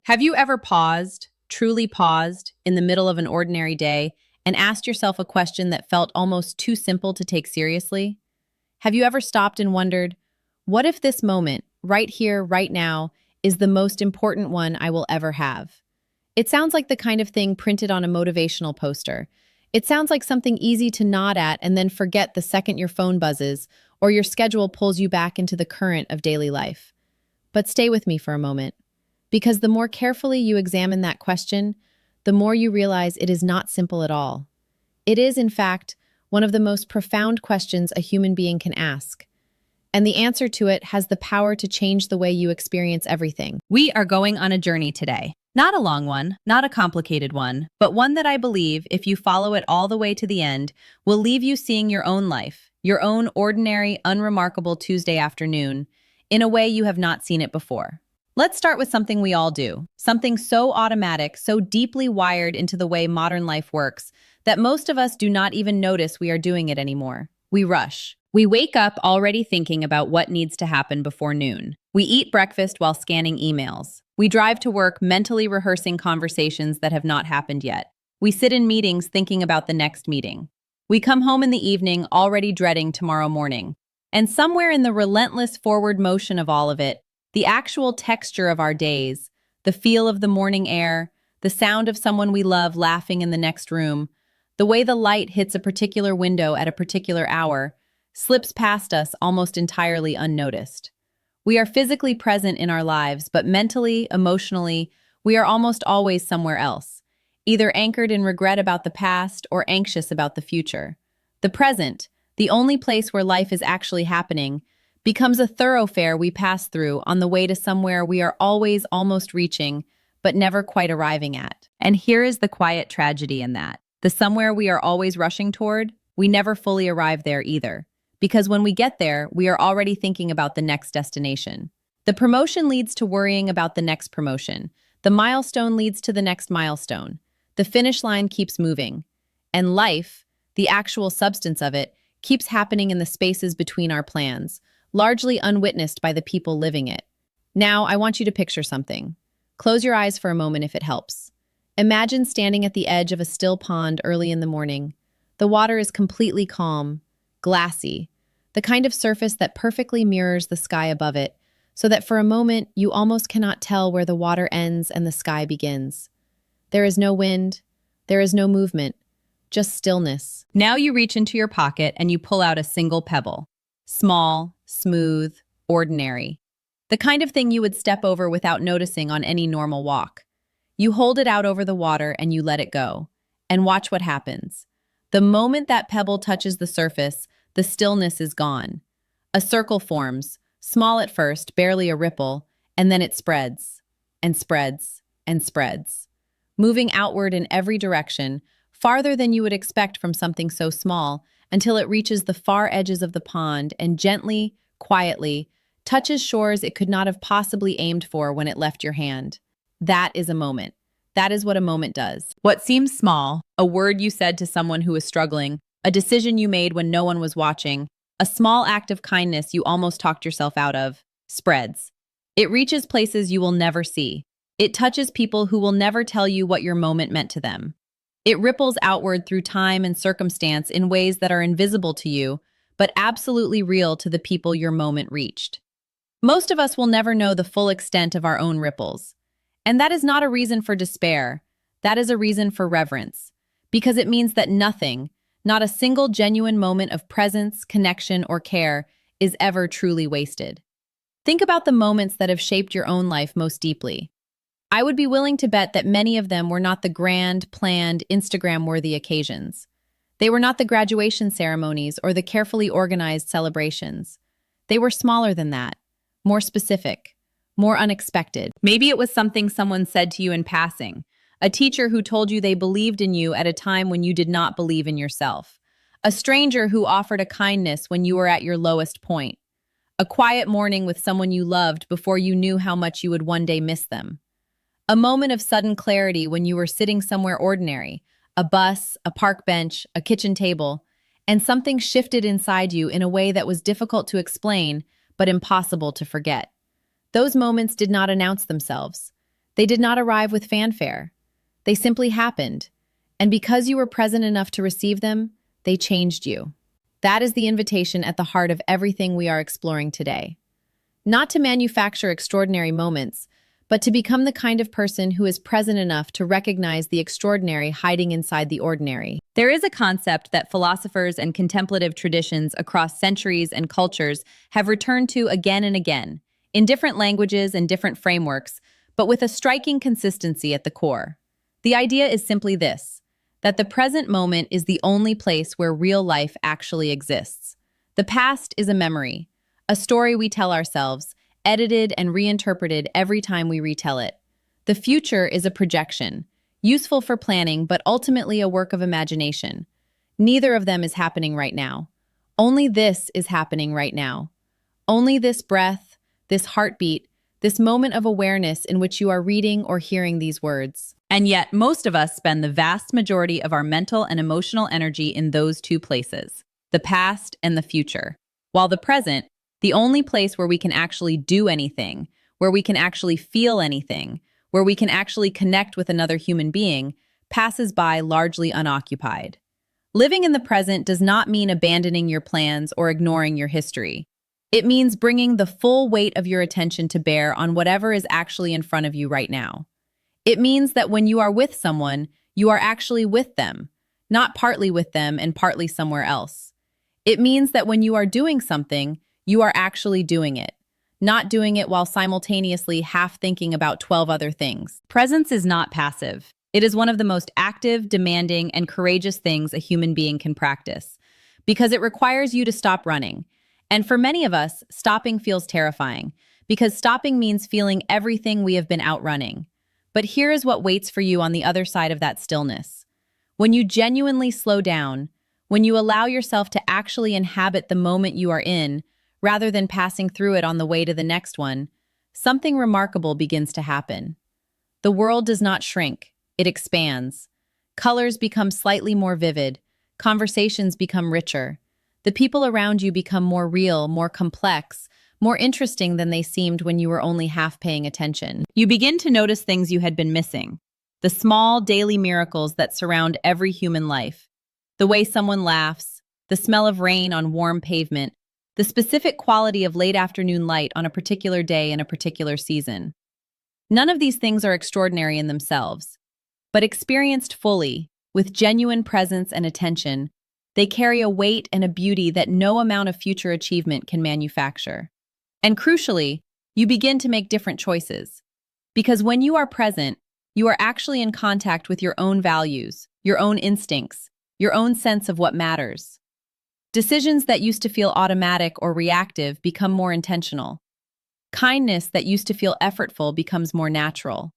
Have you ever paused, truly paused, in the middle of an ordinary day and asked yourself a question that felt almost too simple to take seriously? Have you ever stopped and wondered, what if this moment, right here, right now, is the most important one I will ever have? It sounds like the kind of thing printed on a motivational poster. It sounds like something easy to nod at and then forget the second your phone buzzes or your schedule pulls you back into the current of daily life. But stay with me for a moment. Because the more carefully you examine that question, the more you realize it is not simple at all. It is, in fact, one of the most profound questions a human being can ask. And the answer to it has the power to change the way you experience everything. We are going on a journey today. Not a long one, not a complicated one, but one that I believe, if you follow it all the way to the end, will leave you seeing your own life, your own ordinary, unremarkable Tuesday afternoon, in a way you have not seen it before. Let's start with something we all do, something so automatic, so deeply wired into the way modern life works, that most of us do not even notice we are doing it anymore. We rush. We wake up already thinking about what needs to happen before noon. We eat breakfast while scanning emails. We drive to work mentally rehearsing conversations that have not happened yet. We sit in meetings thinking about the next meeting. We come home in the evening already dreading tomorrow morning. And somewhere in the relentless forward motion of all of it, the actual texture of our days, the feel of the morning air, the sound of someone we love laughing in the next room, the way the light hits a particular window at a particular hour, slips past us almost entirely unnoticed. We are physically present in our lives, but mentally, emotionally, we are almost always somewhere else, either anchored in regret about the past or anxious about the future. The present, the only place where life is actually happening, becomes a thoroughfare we pass through on the way to somewhere we are always almost reaching, but never quite arriving at. And here is the quiet tragedy in that. The somewhere we are always rushing toward, we never fully arrive there either. Because when we get there, we are already thinking about the next destination. The promotion leads to worrying about the next promotion. The milestone leads to the next milestone. The finish line keeps moving. And life, the actual substance of it, keeps happening in the spaces between our plans, largely unwitnessed by the people living it. Now, I want you to picture something. Close your eyes for a moment if it helps. Imagine standing at the edge of a still pond early in the morning. The water is completely calm, glassy, the kind of surface that perfectly mirrors the sky above it, so that for a moment you almost cannot tell where the water ends and the sky begins. There is no wind, there is no movement, just stillness. Now you reach into your pocket and you pull out a single pebble. Small, smooth, ordinary. The kind of thing you would step over without noticing on any normal walk. You hold it out over the water and you let it go. And watch what happens. The moment that pebble touches the surface, the stillness is gone. A circle forms, small at first, barely a ripple, and then it spreads, and spreads, and spreads, moving outward in every direction, farther than you would expect from something so small, until it reaches the far edges of the pond and gently, quietly, touches shores it could not have possibly aimed for when it left your hand. That is a moment. That is what a moment does. What seems small, a word you said to someone who is struggling, a decision you made when no one was watching, a small act of kindness you almost talked yourself out of, spreads. It reaches places you will never see. It touches people who will never tell you what your moment meant to them. It ripples outward through time and circumstance in ways that are invisible to you, but absolutely real to the people your moment reached. Most of us will never know the full extent of our own ripples. And that is not a reason for despair. That is a reason for reverence. Because it means that nothing, not a single genuine moment of presence, connection, or care, is ever truly wasted. Think about the moments that have shaped your own life most deeply. I would be willing to bet that many of them were not the grand, planned, Instagram-worthy occasions. They were not the graduation ceremonies or the carefully organized celebrations. They were smaller than that, more specific, more unexpected. Maybe it was something someone said to you in passing, a teacher who told you they believed in you at a time when you did not believe in yourself, a stranger who offered a kindness when you were at your lowest point, a quiet morning with someone you loved before you knew how much you would one day miss them. A moment of sudden clarity when you were sitting somewhere ordinary, a bus, a park bench, a kitchen table, and something shifted inside you in a way that was difficult to explain, but impossible to forget. Those moments did not announce themselves. They did not arrive with fanfare. They simply happened. And because you were present enough to receive them, they changed you. That is the invitation at the heart of everything we are exploring today. Not to manufacture extraordinary moments, but to become the kind of person who is present enough to recognize the extraordinary hiding inside the ordinary. There is a concept that philosophers and contemplative traditions across centuries and cultures have returned to again and again, in different languages and different frameworks, but with a striking consistency at the core. The idea is simply this, that the present moment is the only place where real life actually exists. The past is a memory, a story we tell ourselves, edited and reinterpreted every time we retell it. The future is a projection, useful for planning but ultimately a work of imagination. Neither of them is happening right now. Only this is happening right now. Only this breath, this heartbeat, this moment of awareness in which you are reading or hearing these words. And yet, most of us spend the vast majority of our mental and emotional energy in those two places, the past and the future. While the present, the only place where we can actually do anything, where we can actually feel anything, where we can actually connect with another human being, passes by largely unoccupied. Living in the present does not mean abandoning your plans or ignoring your history. It means bringing the full weight of your attention to bear on whatever is actually in front of you right now. It means that when you are with someone, you are actually with them, not partly with them and partly somewhere else. It means that when you are doing something, you are actually doing it, not doing it while simultaneously half thinking about 12 other things. Presence is not passive. It is one of the most active, demanding, and courageous things a human being can practice, because it requires you to stop running. And for many of us, stopping feels terrifying, because stopping means feeling everything we have been outrunning. But here is what waits for you on the other side of that stillness. When you genuinely slow down, when you allow yourself to actually inhabit the moment you are in, rather than passing through it on the way to the next one, something remarkable begins to happen. The world does not shrink, it expands. Colors become slightly more vivid, conversations become richer. The people around you become more real, more complex, more interesting than they seemed when you were only half paying attention. You begin to notice things you had been missing, the small daily miracles that surround every human life. The way someone laughs, the smell of rain on warm pavement, the specific quality of late afternoon light on a particular day in a particular season. None of these things are extraordinary in themselves, but experienced fully, with genuine presence and attention, they carry a weight and a beauty that no amount of future achievement can manufacture. And crucially, you begin to make different choices. Because when you are present, you are actually in contact with your own values, your own instincts, your own sense of what matters. Decisions that used to feel automatic or reactive become more intentional. Kindness that used to feel effortful becomes more natural.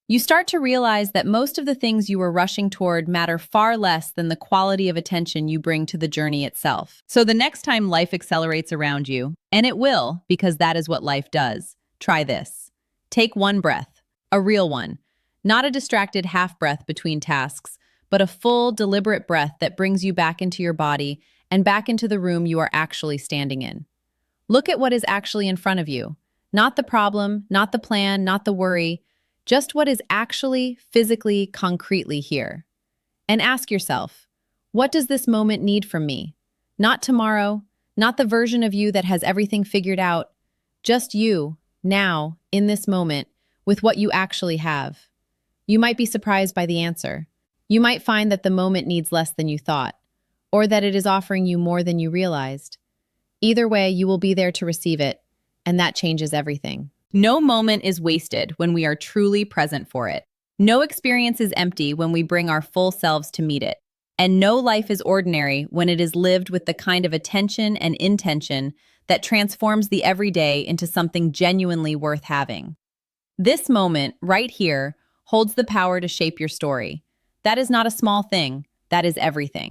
You start to realize that most of the things you were rushing toward matter far less than the quality of attention you bring to the journey itself. So the next time life accelerates around you, and it will, because that is what life does, try this. Take one breath, a real one, not a distracted half breath between tasks, but a full, deliberate breath that brings you back into your body and back into the room you are actually standing in. Look at what is actually in front of you. Not the problem, not the plan, not the worry, just what is actually, physically, concretely here. And ask yourself, what does this moment need from me? Not tomorrow, not the version of you that has everything figured out, just you, now, in this moment, with what you actually have. You might be surprised by the answer. You might find that the moment needs less than you thought, or that it is offering you more than you realized. Either way, you will be there to receive it, and that changes everything. No moment is wasted when we are truly present for it. No experience is empty when we bring our full selves to meet it. And no life is ordinary when it is lived with the kind of attention and intention that transforms the everyday into something genuinely worth having. This moment, right here, holds the power to shape your story. That is not a small thing, that is everything.